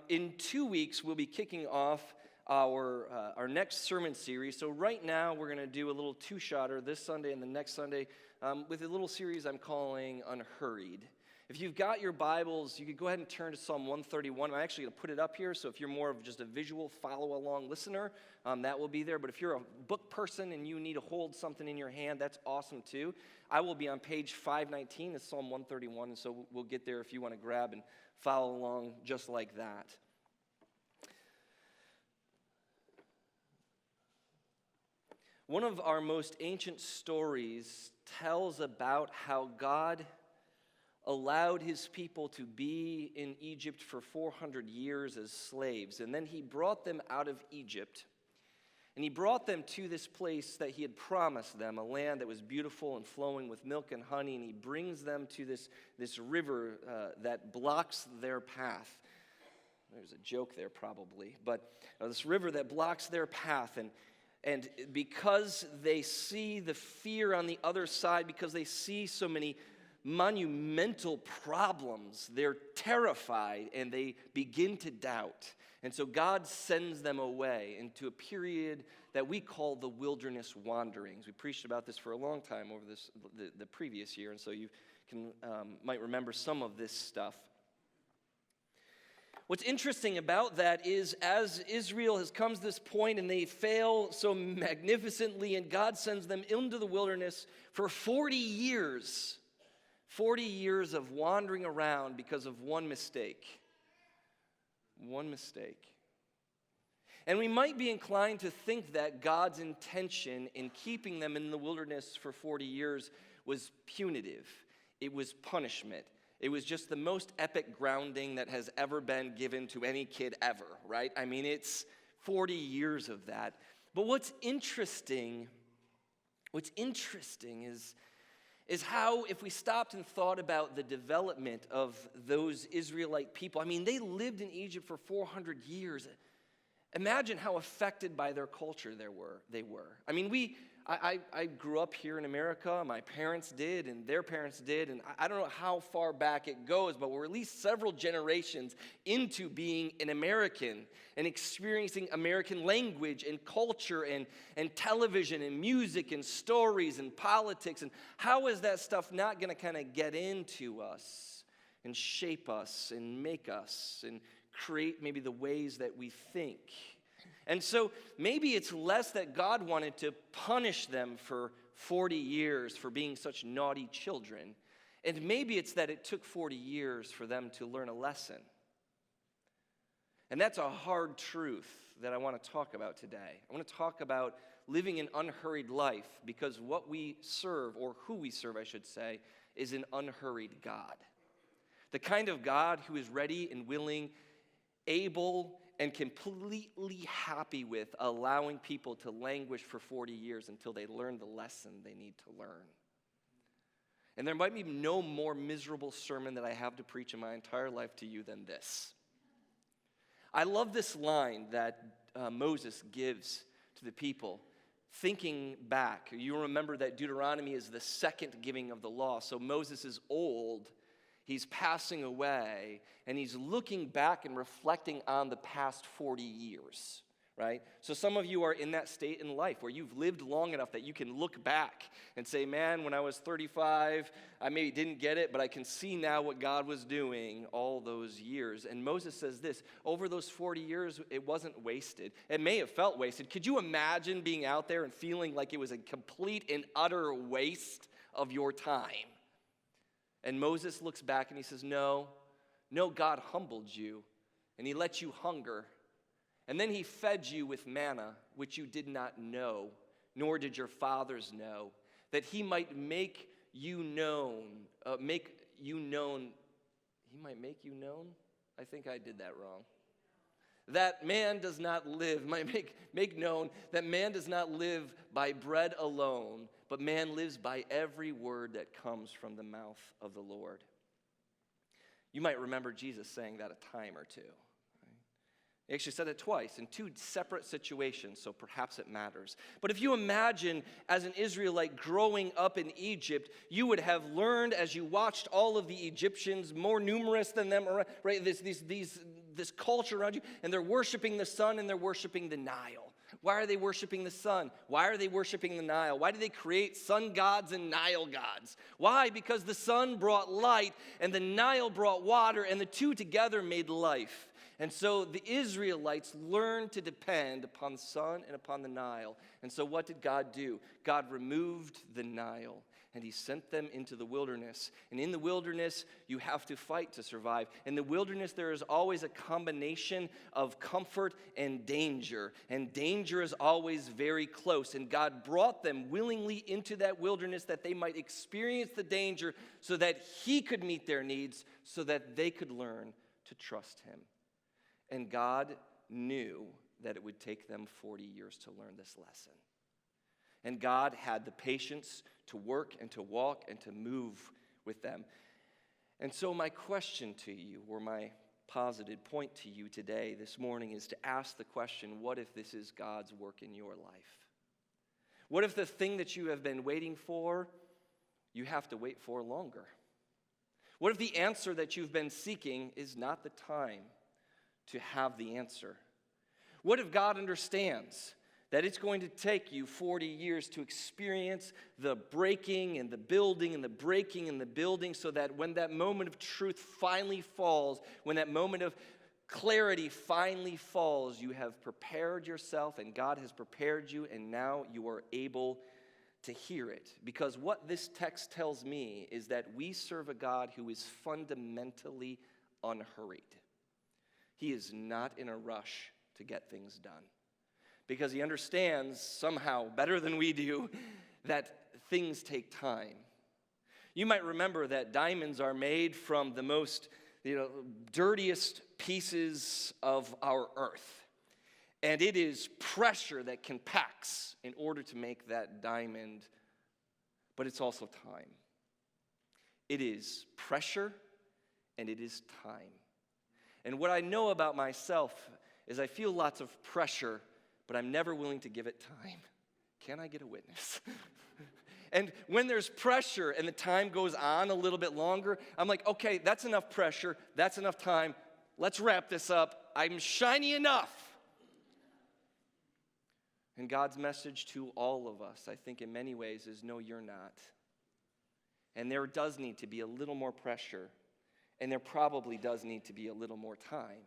In 2 weeks, we'll be kicking off our next sermon series. So right now, we're going to do a little two-shotter this Sunday and the next Sunday with a little series I'm calling Un-Hurried. If you've got your Bibles, you could go ahead and turn to Psalm 131. I'm actually going to put it up here, so if you're more of just a visual follow-along listener, that will be there. But if you're a book person and you need to hold something in your hand, that's awesome too. I will be on page 519 of Psalm 131, and so we'll get there if you want to grab and follow along just like that. One of our most ancient stories tells about how God allowed his people to be in Egypt for 400 years as slaves. And then he brought them out of Egypt. And he brought them to this place that he had promised them, a land that was beautiful and flowing with milk and honey. And he brings them to this river that blocks their path. There's a joke there probably. But this river that blocks their path. And because they see the fear on the other side, because they see so many monumental problems, they're terrified and they begin to doubt. And so God sends them away into a period that we call the wilderness wanderings. We preached about this for a long time over the previous year, and so you might remember some of this stuff. What's interesting about that is as Israel has come to this point and they fail so magnificently, and God sends them into the wilderness for 40 years. 40 years of wandering around because of one mistake. One mistake. And we might be inclined to think that God's intention in keeping them in the wilderness for 40 years was punitive. It was punishment. It was just the most epic grounding that has ever been given to any kid ever, right? I mean, it's 40 years of that. But what's interesting is how, if we stopped and thought about the development of those Israelite people, I mean, they lived in Egypt for 400 years. Imagine how affected by their culture they were. I mean, I grew up here in America. My parents did, and their parents did, and I don't know how far back it goes, but we're at least several generations into being an American and experiencing American language and culture and television and music and stories and politics. And how is that stuff not going to kind of get into us and shape us and make us and create maybe the ways that we think? And so maybe it's less that God wanted to punish them for 40 years for being such naughty children. And maybe it's that it took 40 years for them to learn a lesson. And that's a hard truth that I want to talk about today. I want to talk about living an unhurried life, because what we serve, or who we serve, I should say, is an unhurried God. The kind of God who is ready and willing, able, and completely happy with allowing people to languish for 40 years until they learn the lesson they need to learn. And there might be no more miserable sermon that I have to preach in my entire life to you than this. I love this line that Moses gives to the people, thinking back. You remember that Deuteronomy is the second giving of the law, so Moses is old. He's passing away, and he's looking back and reflecting on the past 40 years, right? So some of you are in that state in life where you've lived long enough that you can look back and say, man, when I was 35, I maybe didn't get it, but I can see now what God was doing all those years. And Moses says this, over those 40 years, it wasn't wasted. It may have felt wasted. Could you imagine being out there and feeling like it was a complete and utter waste of your time? And Moses looks back and he says, no, God humbled you, and he let you hunger. And then he fed you with manna, which you did not know, nor did your fathers know, that he might make you known. He might make you known? I think I did that wrong. That man does not live, make known that man does not live by bread alone, but man lives by every word that comes from the mouth of the Lord. You might remember Jesus saying that a time or two. He actually said it twice in two separate situations, so perhaps it matters. But if you imagine as an Israelite growing up in Egypt, you would have learned as you watched all of the Egyptians, more numerous than them, right? this culture around you, and they're worshiping the sun and they're worshiping the Nile. Why are they worshiping the sun? Why are they worshiping the Nile? Why did they create sun gods and Nile gods? Why? Because the sun brought light and the Nile brought water, and the two together made life. And so the Israelites learned to depend upon the sun and upon the Nile. And so what did God do? God removed the Nile, and he sent them into the wilderness. And in the wilderness, you have to fight to survive. In the wilderness, there is always a combination of comfort and danger. And danger is always very close. And God brought them willingly into that wilderness that they might experience the danger so that he could meet their needs, so that they could learn to trust him. And God knew that it would take them 40 years to learn this lesson. And God had the patience to work and to walk and to move with them. And so my question to you, or my posited point to you today, this morning, is to ask the question, what if this is God's work in your life? What if the thing that you have been waiting for, you have to wait for longer? What if the answer that you've been seeking is not the time to have the answer? What if God understands that it's going to take you 40 years to experience the breaking and the building and the breaking and the building, so that when that moment of truth finally falls, when that moment of clarity finally falls, you have prepared yourself and God has prepared you, and now you are able to hear it? Because what this text tells me is that we serve a God who is fundamentally unhurried. He is not in a rush to get things done, because he understands somehow better than we do that things take time. You might remember that diamonds are made from the most, dirtiest pieces of our earth. And it is pressure that compacts in order to make that diamond, but it's also time. It is pressure and it is time. And what I know about myself is I feel lots of pressure, but I'm never willing to give it time. Can I get a witness? And when there's pressure and the time goes on a little bit longer, I'm like, okay, that's enough pressure, that's enough time, let's wrap this up. I'm shiny enough. And God's message to all of us, I think in many ways, is no, you're not. And there does need to be a little more pressure, and there probably does need to be a little more time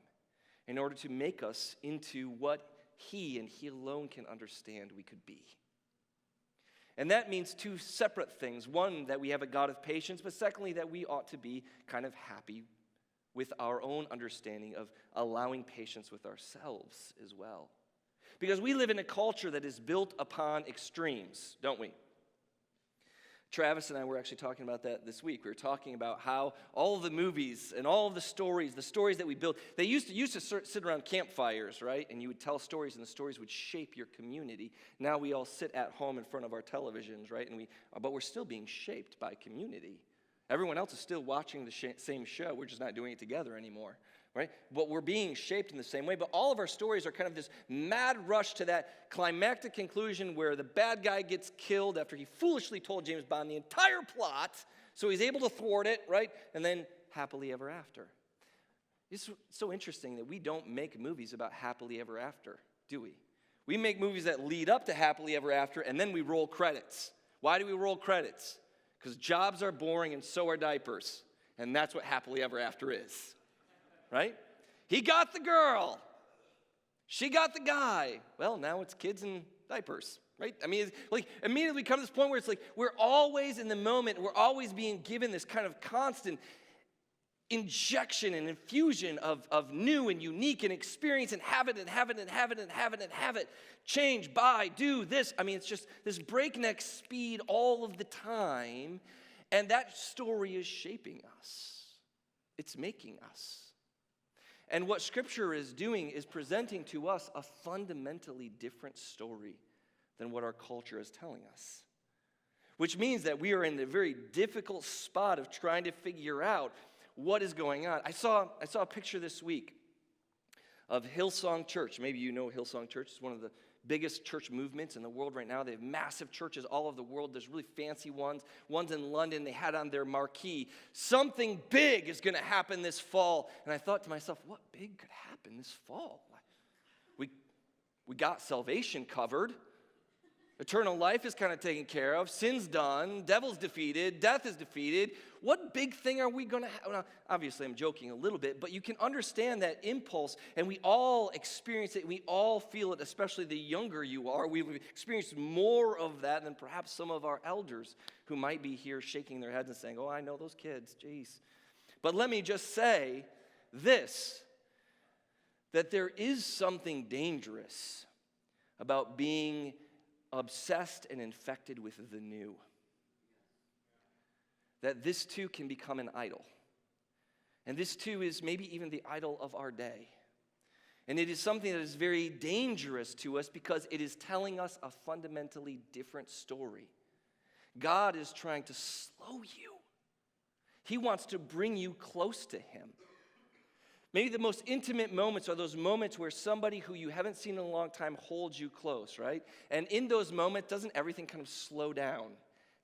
in order to make us into what he and he alone can understand we could be. And that means two separate things. One, that we have a God of patience, but secondly, that we ought to be kind of happy with our own understanding of allowing patience with ourselves as well. Because we live in a culture that is built upon extremes, don't we? Travis and I were actually talking about that this week. We were talking about how all of the movies and all of the stories that we built, they used to sit around campfires, right? And you would tell stories, and the stories would shape your community. Now we all sit at home in front of our televisions, right? But we're still being shaped by community. Everyone else is still watching the same show. We're just not doing it together anymore, right? But we're being shaped in the same way. But all of our stories are kind of this mad rush to that climactic conclusion where the bad guy gets killed after he foolishly told James Bond the entire plot, so he's able to thwart it, right? And then happily ever after. It's so interesting that we don't make movies about happily ever after, do we? We make movies that lead up to happily ever after, and then we roll credits. Why do we roll credits? Because jobs are boring and so are diapers. And that's what happily ever after is. Right? He got the girl. She got the guy. Well, now it's kids and diapers. Right? I mean, it's like immediately we come to this point where it's like we're always in the moment. We're always being given this kind of constant injection and infusion of new and unique and experience, and have it and have it and have it and have it and have it. Change, buy, do this. I mean, it's just this breakneck speed all of the time. And that story is shaping us. It's making us. And what Scripture is doing is presenting to us a fundamentally different story than what our culture is telling us. Which means that we are in the very difficult spot of trying to figure out what is going on. I saw a picture this week of Hillsong Church. Maybe you know Hillsong Church. It's one of the biggest church movements in the world right now. They have massive churches all over the world. There's really fancy ones. Ones in London, they had on their marquee, something big is going to happen this fall. And I thought to myself, what big could happen this fall? We got salvation covered. Eternal life is kind of taken care of. Sin's done. Devil's defeated. Death is defeated. What big thing are we going to have? Well, obviously, I'm joking a little bit, but you can understand that impulse, and we all experience it. We all feel it, especially the younger you are. We've experienced more of that than perhaps some of our elders who might be here shaking their heads and saying, oh, I know those kids. Jeez. But let me just say this, that there is something dangerous about being obsessed and infected with the new. That this too can become an idol. And this too is maybe even the idol of our day. And it is something that is very dangerous to us because it is telling us a fundamentally different story. God is trying to slow you. He wants to bring you close to him. Maybe the most intimate moments are those moments where somebody who you haven't seen in a long time holds you close, right? And in those moments, doesn't everything kind of slow down?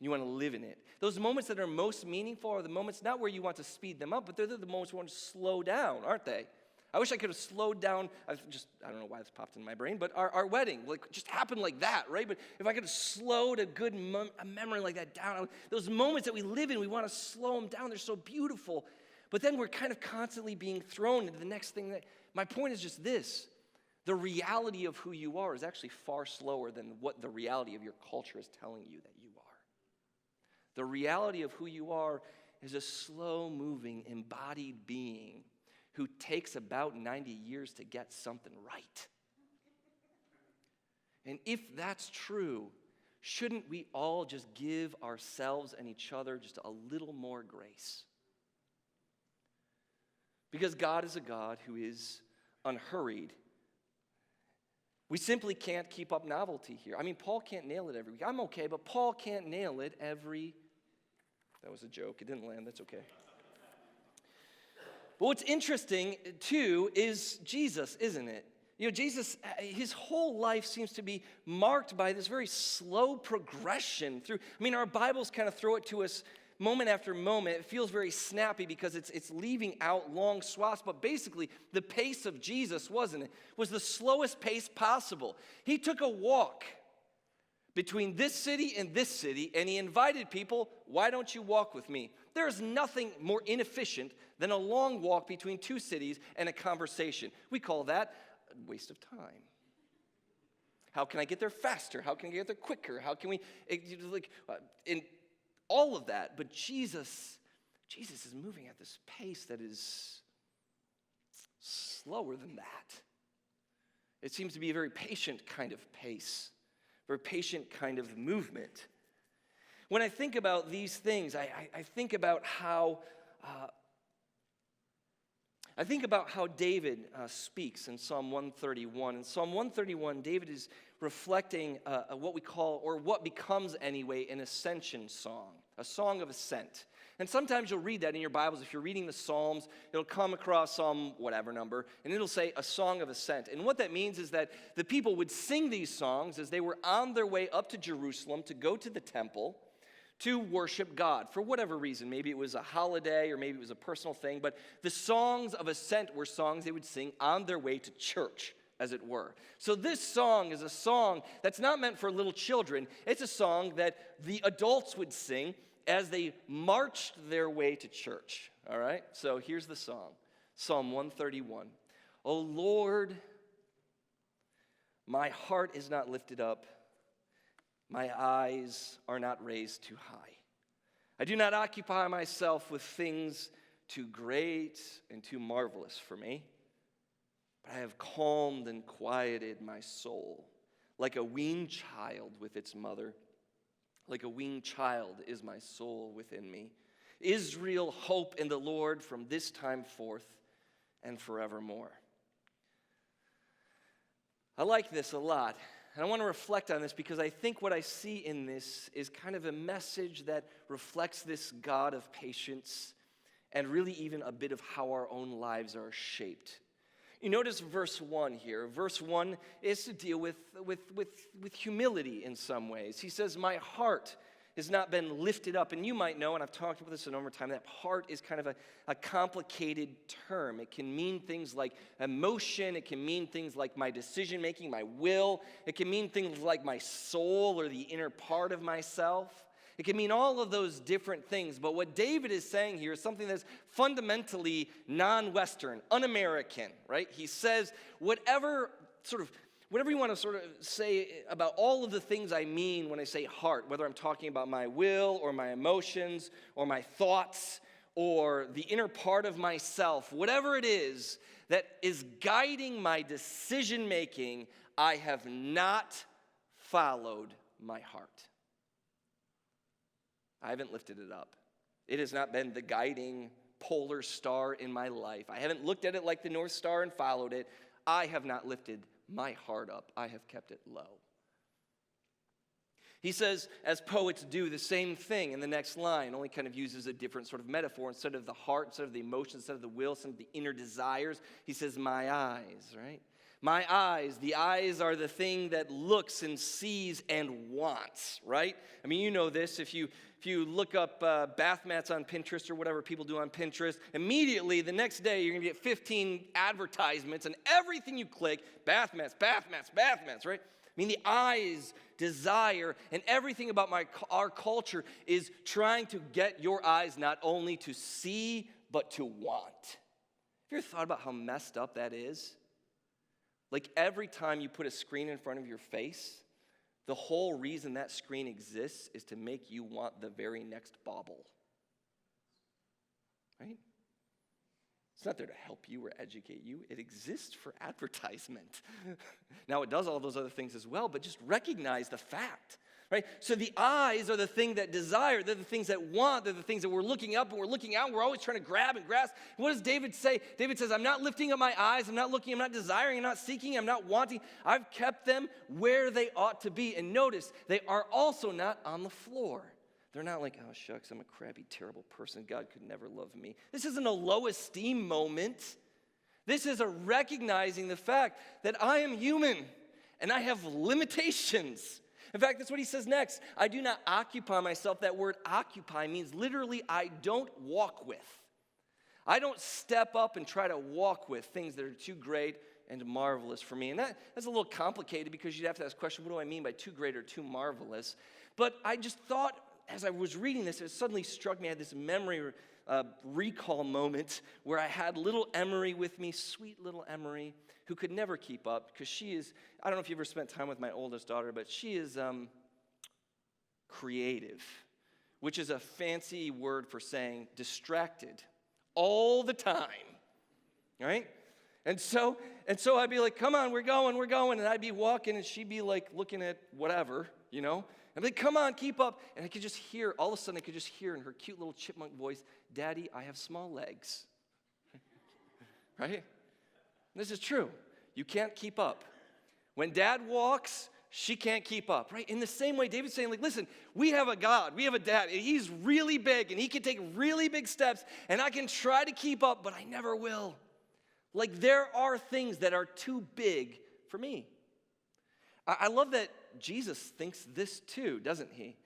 You want to live in it. Those moments that are most meaningful are the moments not where you want to speed them up, but they're the moments where you want to slow down, aren't they? I wish I could have slowed down. I don't know why this popped in my brain, but our wedding just happened like that, right? But if I could have slowed a memory like that down, those moments that we live in, we want to slow them down. They're so beautiful. But then we're kind of constantly being thrown into the next thing. My point is just this. The reality of who you are is actually far slower than what the reality of your culture is telling you that you are. The reality of who you are is a slow-moving, embodied being who takes about 90 years to get something right. And if that's true, shouldn't we all just give ourselves and each other just a little more grace? Because God is a God who is unhurried. We simply can't keep up novelty here. I mean, Paul can't nail it every week. I'm okay, but Paul can't nail it every... That was a joke. It didn't land. That's okay. But what's interesting, too, is Jesus, isn't it? You know, Jesus, his whole life seems to be marked by this very slow progression through... I mean, our Bibles kind of throw it to us moment after moment. It feels very snappy because it's leaving out long swaths, but basically the pace of Jesus, wasn't it, was the slowest pace possible. He took a walk between this city and this city, and he invited people, why don't you walk with me? There is nothing more inefficient than a long walk between two cities and a conversation. We call that a waste of time. How can I get there faster? How can I get there quicker? How can we, all of that, but Jesus is moving at this pace that is slower than that. It seems to be a very patient kind of pace, very patient kind of movement. When I think about these things, I think about how David speaks in Psalm 131. In Psalm 131, David is reflecting what we call, or what becomes anyway, an ascension song, a song of ascent. And sometimes you'll read that in your Bibles. If you're reading the Psalms, it'll come across some whatever number, and it'll say a song of ascent. And what that means is that the people would sing these songs as they were on their way up to Jerusalem to go to the temple to worship God for whatever reason. Maybe it was a holiday or maybe it was a personal thing, but the songs of ascent were songs they would sing on their way to church, as it were. So this song is a song that's not meant for little children. It's a song that the adults would sing as they marched their way to church. All right? So here's the song. Psalm 131. O Lord, my heart is not lifted up. My eyes are not raised too high. I do not occupy myself with things too great and too marvelous for me, but I have calmed and quieted my soul like a weaned child with its mother. Like a weaned child is my soul within me. Israel, hope in the Lord from this time forth and forevermore. I like this a lot. And I want to reflect on this because I think what I see in this is kind of a message that reflects this God of patience and really even a bit of how our own lives are shaped. You notice verse 1 here. Verse 1 is to deal with humility in some ways. He says, my heart has not been lifted up. And you might know, and I've talked about this a number of times, that heart is kind of a complicated term. It can mean things like emotion. It can mean things like my decision-making, my will. It can mean things like my soul or the inner part of myself. It can mean all of those different things, but what David is saying here is something that's fundamentally non-Western, un-American, right? He says, whatever you want to sort of say about all of the things I mean when I say heart, whether I'm talking about my will or my emotions or my thoughts or the inner part of myself, whatever it is that is guiding my decision-making, I have not followed my heart. I haven't lifted it up. It has not been the guiding polar star in my life. I haven't looked at it like the North Star and followed it. I have not lifted my heart up. I have kept it low. He says, as poets do, the same thing in the next line, only kind of uses a different sort of metaphor. Instead of the heart, instead of the emotions, instead of the will, instead of the inner desires, he says, my eyes, right? My eyes, the eyes are the thing that looks and sees and wants, right? I mean, you know this. If you look up bath mats on Pinterest or whatever people do on Pinterest, immediately the next day you're going to get 15 advertisements and everything you click, bath mats, right? I mean, the eyes desire, and everything about our culture is trying to get your eyes not only to see, but to want. Have you ever thought about how messed up that is? Like every time you put a screen in front of your face, the whole reason that screen exists is to make you want the very next bauble. Right? It's not there to help you or educate you. It exists for advertisement. Now, it does all those other things as well, but just recognize the fact. Right? So the eyes are the thing that desire. They're the things that want. They're the things that we're looking up and we're looking out. And we're always trying to grab and grasp. What does David say? David says, I'm not lifting up my eyes. I'm not looking. I'm not desiring. I'm not seeking. I'm not wanting. I've kept them where they ought to be. And notice, they are also not on the floor. They're not like, oh, shucks, I'm a crabby, terrible person. God could never love me. This isn't a low esteem moment. This is a recognizing the fact that I am human and I have limitations. In fact, that's what he says next. I do not occupy myself. That word occupy means literally I don't walk with. I don't step up and try to walk with things that are too great and marvelous for me. And that's a little complicated because you'd have to ask the question, what do I mean by too great or too marvelous? But I just thought, as I was reading this, it suddenly struck me. I had this memory recall moment where I had little Emery with me, sweet little Emery, who could never keep up because she is, I don't know if you ever spent time with my oldest daughter, but she is creative, which is a fancy word for saying distracted all the time, right? And so I'd be like, come on, we're going, and I'd be walking, and she'd be like looking at whatever, you know? I'd be like, come on, keep up. And I could just hear, all of a sudden I could just hear in her cute little chipmunk voice, Daddy, I have small legs. Right? This is true. You can't keep up. When Dad walks, she can't keep up, right? In the same way, David's saying, like, listen, we have a God, we have a Dad, and he's really big, and he can take really big steps, and I can try to keep up, but I never will. Like, there are things that are too big for me. I love that Jesus thinks this too, doesn't he?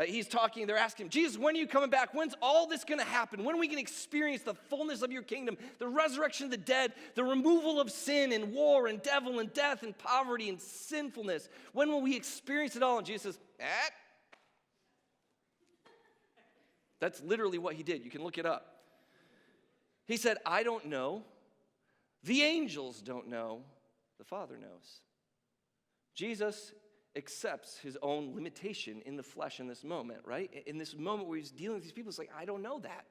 He's talking, they're asking him, Jesus, when are you coming back? When's all this going to happen? When are we going to experience the fullness of your kingdom, the resurrection of the dead, the removal of sin and war and devil and death and poverty and sinfulness? When will we experience it all? And Jesus says, That's literally what he did. You can look it up. He said, I don't know. The angels don't know. The Father knows. Jesus accepts his own limitation in the flesh in this moment, right? In this moment where he's dealing with these people, it's like, I don't know that.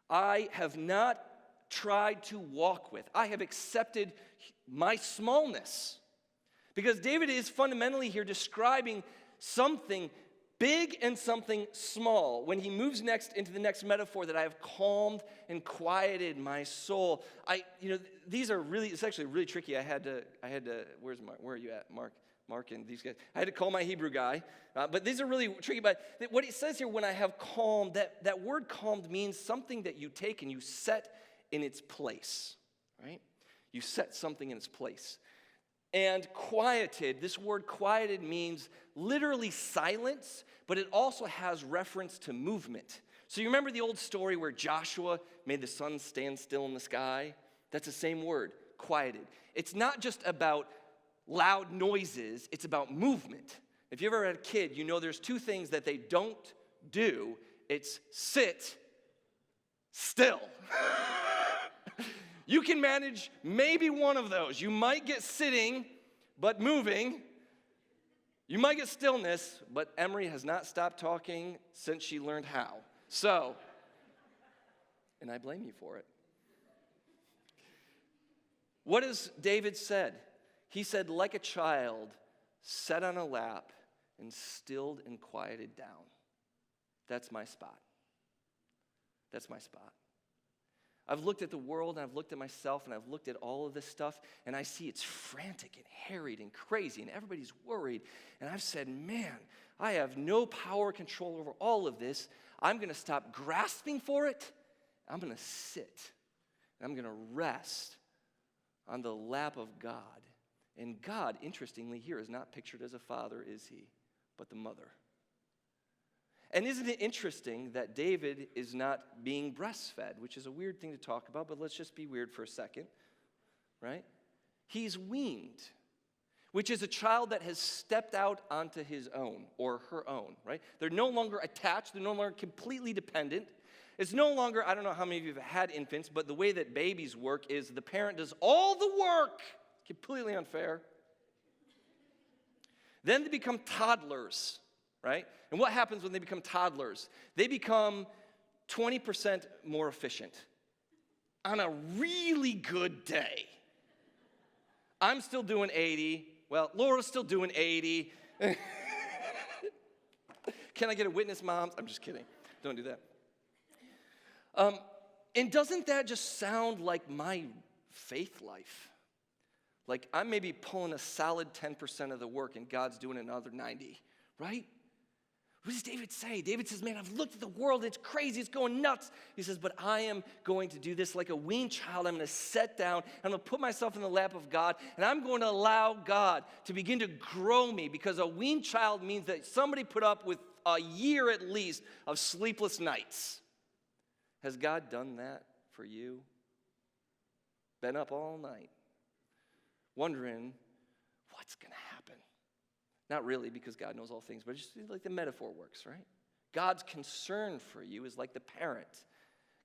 I have not tried to walk with. I have accepted my smallness. Because David is fundamentally here describing something big and something small. When he moves next into the next metaphor that I have calmed and quieted my soul. These are really, it's actually really tricky. I had to, where's Mark? Where are you at, Mark and these guys? I had to call my Hebrew guy. But these are really tricky. But what it says here, when I have calmed, that word calmed means something that you take and you set in its place, right? You set something in its place. And quieted, this word quieted means literally silence, but it also has reference to movement. So you remember the old story where Joshua made the sun stand still in the sky? That's the same word, quieted. It's not just about loud noises, it's about movement. If you ever had a kid, you know there's two things that they don't do. It's sit still. You can manage maybe one of those. You might get sitting, but moving. You might get stillness, but Emery has not stopped talking since she learned how. So, and I blame you for it. What has David said? He said, like a child, sat on a lap and stilled and quieted down. That's my spot. That's my spot. I've looked at the world, and I've looked at myself, and I've looked at all of this stuff, and I see it's frantic and harried and crazy, and everybody's worried. And I've said, man, I have no power or control over all of this. I'm going to stop grasping for it. I'm going to sit, and I'm going to rest on the lap of God. And God, interestingly, here is not pictured as a father, is he? But the mother. And isn't it interesting that David is not being breastfed, which is a weird thing to talk about, but let's just be weird for a second, right? He's weaned, which is a child that has stepped out onto his own or her own, right? They're no longer attached. They're no longer completely dependent. It's no longer, I don't know how many of you have had infants, but the way that babies work is the parent does all the work. Completely unfair. Then they become toddlers, right? And what happens when they become toddlers? They become 20% more efficient on a really good day. I'm still doing 80. Well, Laura's still doing 80. Can I get a witness, moms? I'm just kidding. Don't do that. And doesn't that just sound like my faith life? Like I'm maybe pulling a solid 10% of the work and God's doing another 90, right? What does David say? David says, man, I've looked at the world. It's crazy. It's going nuts. He says, but I am going to do this like a weaned child. I'm going to sit down. I'm going to put myself in the lap of God, and I'm going to allow God to begin to grow me, because a weaned child means that somebody put up with a year at least of sleepless nights. Has God done that for you? Been up all night, wondering what's going to happen. Not really, because God knows all things, but just like the metaphor works, right? God's concern for you is like the parent.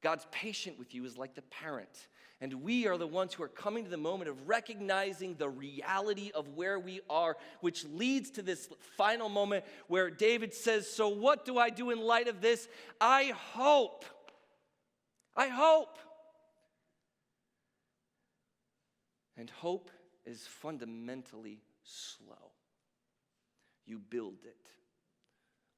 God's patient with you is like the parent. And we are the ones who are coming to the moment of recognizing the reality of where we are, which leads to this final moment where David says, so what do I do in light of this? I hope. I hope. And hope is fundamentally slow. You build it.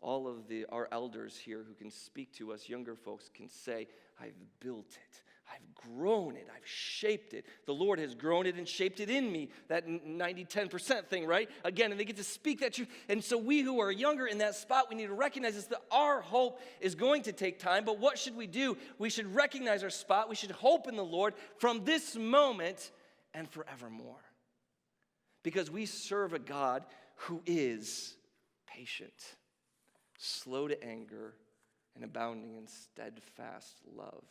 All of our elders here who can speak to us younger folks can say, I've built it. I've grown it. I've shaped it. The Lord has grown it and shaped it in me. That 90-10% thing, right? Again, and they get to speak that truth. And so we who are younger in that spot, we need to recognize this, that our hope is going to take time. But what should we do? We should recognize our spot. We should hope in the Lord from this moment and forevermore. Because we serve a God who is patient, slow to anger, and abounding in steadfast love.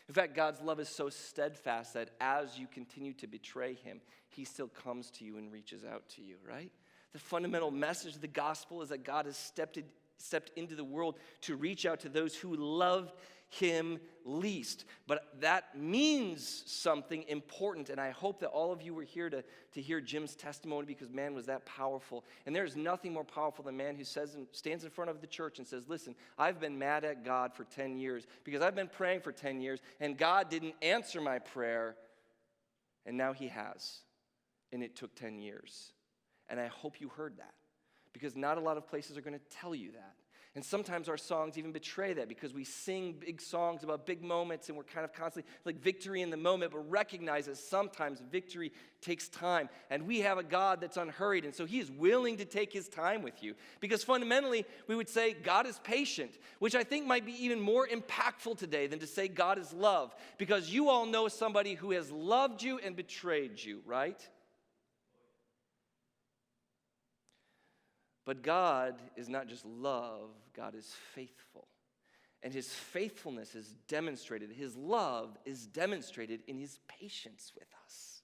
In fact, God's love is so steadfast that as you continue to betray him, he still comes to you and reaches out to you, right? The fundamental message of the gospel is that God has stepped into the world to reach out to those who loved him least. But that means something important, and I hope that all of you were here to hear Jim's testimony, because man, was that powerful. And there's nothing more powerful than a man who stands in front of the church and says, listen, I've been mad at God for 10 years because I've been praying for 10 years and God didn't answer my prayer, and now he has, and it took 10 years. And I hope you heard that, because not a lot of places are going to tell you that. And sometimes our songs even betray that because we sing big songs about big moments and we're kind of constantly like victory in the moment, but recognize that sometimes victory takes time. And we have a God that's unhurried, and so he is willing to take his time with you. Because fundamentally, we would say God is patient, which I think might be even more impactful today than to say God is love. Because you all know somebody who has loved you and betrayed you, right? But God is not just love, God is faithful. And his faithfulness is demonstrated, his love is demonstrated in his patience with us.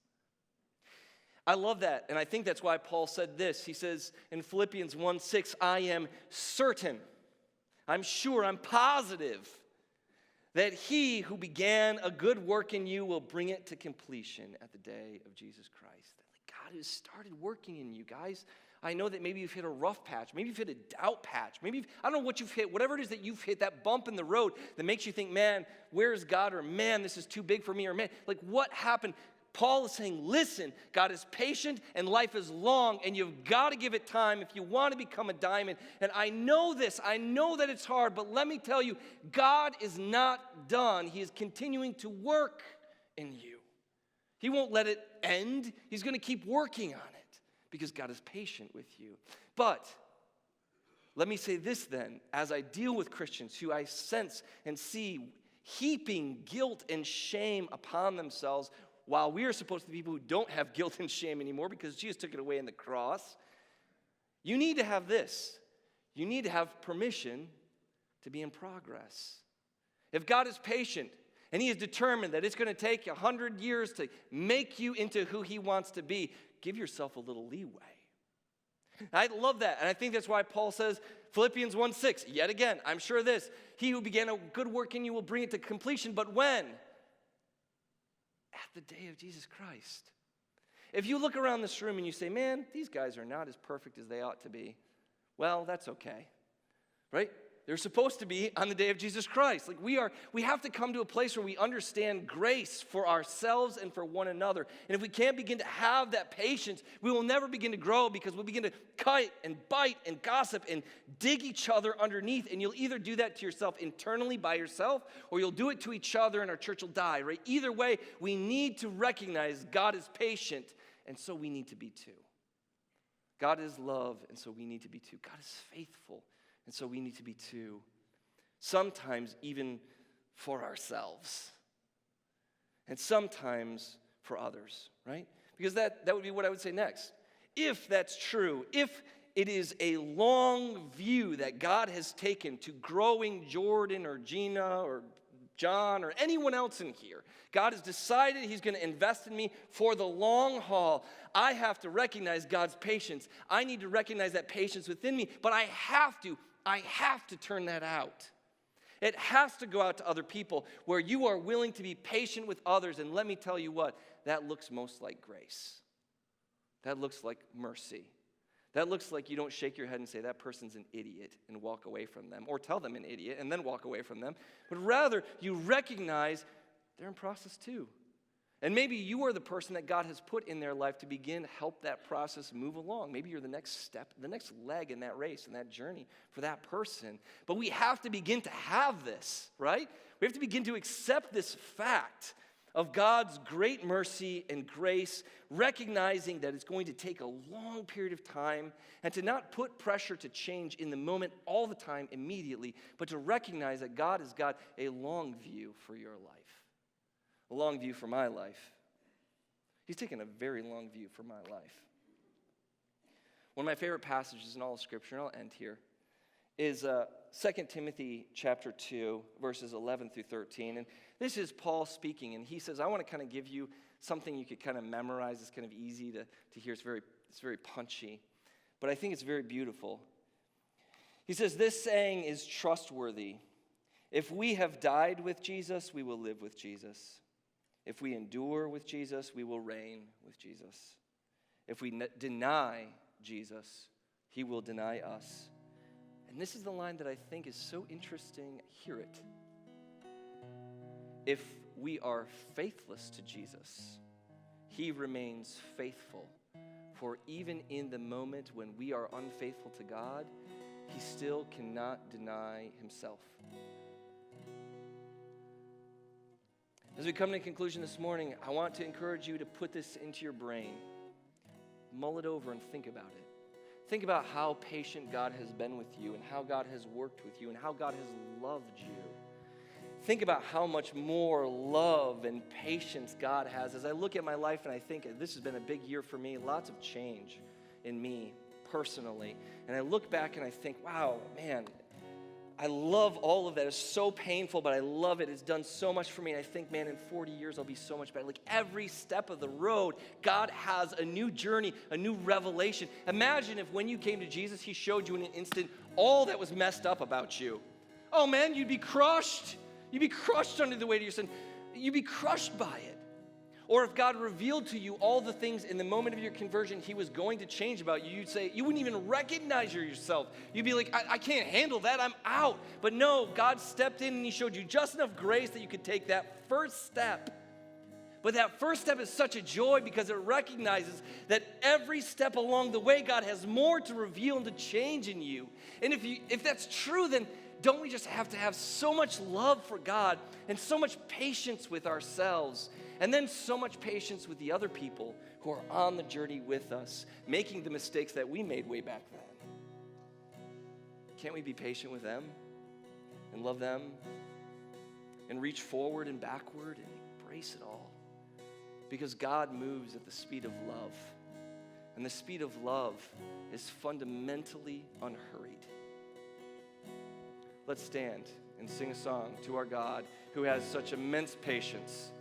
I love that, and I think that's why Paul said this. He says in Philippians 1:6, I am certain, I'm sure, I'm positive that he who began a good work in you will bring it to completion at the day of Jesus Christ. That God has started working in you, guys. I know that maybe you've hit a rough patch. Maybe you've hit a doubt patch. Maybe, I don't know what you've hit. Whatever it is that you've hit, that bump in the road that makes you think, man, where's God? Or man, this is too big for me. Or man, like what happened? Paul is saying, listen, God is patient and life is long and you've got to give it time if you want to become a diamond. And I know this. I know that it's hard. But let me tell you, God is not done. He is continuing to work in you. He won't let it end. He's going to keep working on it. Because God is patient with you. But let me say this then, as I deal with Christians who I sense and see heaping guilt and shame upon themselves, while we are supposed to be people who don't have guilt and shame anymore because Jesus took it away in the cross, you need to have this. You need to have permission to be in progress. If God is patient, and he is determined that it's going to take 100 years to make you into who he wants to be, give yourself a little leeway. I love that. And I think that's why Paul says, Philippians 1:6, yet again, I'm sure of this, he who began a good work in you will bring it to completion. But when? At the day of Jesus Christ. If you look around this room and you say, man, these guys are not as perfect as they ought to be, well, that's okay, right? They're supposed to be on the day of Jesus Christ. Like we have to come to a place where we understand grace for ourselves and for one another. And if we can't begin to have that patience, we will never begin to grow because we'll begin to cut and bite and gossip and dig each other underneath. And you'll either do that to yourself internally by yourself or you'll do it to each other and our church will die, right? Either way, we need to recognize God is patient and so we need to be too. God is love and so we need to be too. God is faithful. And so we need to be too, sometimes even for ourselves, and sometimes for others, right? Because that would be what I would say next. If that's true, if it is a long view that God has taken to growing Jordan or Gina or John or anyone else in here, God has decided he's going to invest in me for the long haul. I have to recognize God's patience. I need to recognize that patience within me, but I have to turn that out. It has to go out to other people where you are willing to be patient with others. And let me tell you what, that looks most like grace. That looks like mercy. That looks like you don't shake your head and say, that person's an idiot, and walk away from them, or tell them an idiot and then walk away from them. But rather, you recognize they're in process too. And maybe you are the person that God has put in their life to begin help that process move along. Maybe you're the next step, the next leg in that race, in that journey for that person. But we have to begin to have this, right? We have to begin to accept this fact of God's great mercy and grace, recognizing that it's going to take a long period of time, and to not put pressure to change in the moment all the time immediately, but to recognize that God has got a long view for your life. A long view for my life. He's taken a very long view for my life. One of my favorite passages in all of Scripture, and I'll end here, is 2 Timothy chapter 2, verses 11 through 13. And this is Paul speaking, and he says, I want to kind of give you something you could kind of memorize. It's kind of easy to hear. It's very punchy, but I think it's very beautiful. He says, this saying is trustworthy. If we have died with Jesus, we will live with Jesus. If we endure with Jesus, we will reign with Jesus. If we deny Jesus, he will deny us. And this is the line that I think is so interesting. Hear it. If we are faithless to Jesus, he remains faithful. For even in the moment when we are unfaithful to God, he still cannot deny himself. As we come to a conclusion this morning, I want to encourage you to put this into your brain. Mull it over and think about it. Think about how patient God has been with you and how God has worked with you and how God has loved you. Think about how much more love and patience God has. As I look at my life and I think this has been a big year for me, lots of change in me personally. And I look back and I think, wow, man, I love all of that. It's so painful, but I love it. It's done so much for me. And I think, man, in 40 years, I'll be so much better. Like every step of the road, God has a new journey, a new revelation. Imagine if when you came to Jesus, he showed you in an instant all that was messed up about you. Oh, man, you'd be crushed. You'd be crushed under the weight of your sin. You'd be crushed by it. Or if God revealed to you all the things in the moment of your conversion he was going to change about you, you'd say, you wouldn't even recognize yourself. You'd be like, I can't handle that, I'm out. But no, God stepped in and he showed you just enough grace that you could take that first step. But that first step is such a joy because it recognizes that every step along the way, God has more to reveal and to change in you. And if that's true, then don't we just have to have so much love for God and so much patience with ourselves and then so much patience with the other people who are on the journey with us, making the mistakes that we made way back then? Can't we be patient with them and love them and reach forward and backward and embrace it all? Because God moves at the speed of love, and the speed of love is fundamentally unhurried. Let's stand and sing a song to our God who has such immense patience